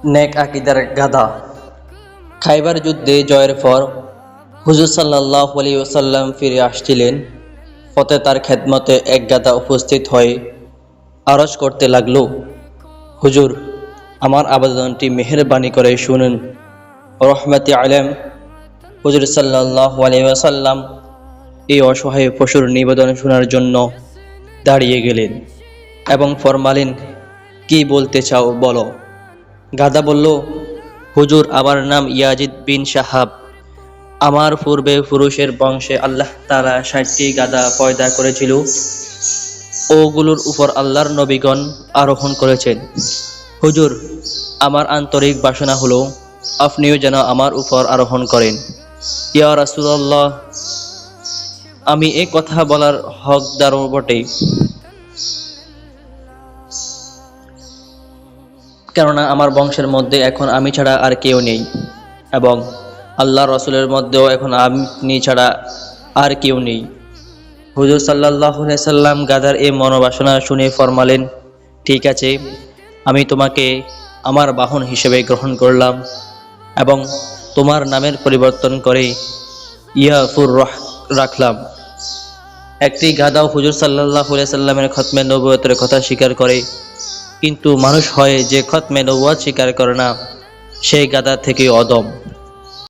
নেক আকিদার গাধা। খাইবার যুদ্ধে জয়ের পর হুজুর সাল্লাল্লাহু আলাইহি ওয়াসাল্লাম ফিরে আসছিলেন। পথে তার খেদমতে এক গাধা উপস্থিত হয়ে আরজ করতে লাগলো, হুজুর, আমার আবেদনটি মেহেরবানি করে শুনুন। রহমতে আলেম হুজুর সাল্লাল্লাহু আলাইহি ওয়াসাল্লাম এই অসহায় পশুর নিবেদন শোনার জন্য দাঁড়িয়ে গেলেন এবং ফরমালেন, কি বলতে চাও বলো। গাধা বলল, হুজুর, আমার নাম ইয়াজিদ বিন শাহাব। আমার পূর্বে পুরুষের বংশে আল্লাহ তাআলা ৬০টি গাধা পয়দা করেছিল। ওগুলোর উপর আল্লাহর নবীগণ আরোহণ করেছেন। হুজুর, আমার আন্তরিক বাসনা হলো আপনিও যেন আমার উপর আরোহণ করেন। ইয়া রাসূলুল্লাহ, আমি এ কথা বলার হকদারও বটে, কেননা আমার বংশের মধ্যে এখন আমি ছাড়া আর কেউ নেই এবং আল্লাহ রসুলের মধ্যেও এখন আপনি ছাড়া আর কেউ নেই। হুজুর সাল্লাল্লাহু আলাইহি সাল্লাম গাধার এই মনোবাসনা শুনে ফরমালেন, ঠিক আছে, আমি তোমাকে আমার বাহন হিসেবে গ্রহণ করলাম এবং তোমার নামের পরিবর্তন করে ইয়াফুর রাখলাম। একটি গাধাও হুজুর সাল্লাল্লাহু আলাইহি সাল্লামের খতমে নবুয়তের কথা স্বীকার করে, কিন্তু মানুষ হয় যে খতমে নবুয়ত স্বীকার করে না, সেই গাধা থেকে অদম।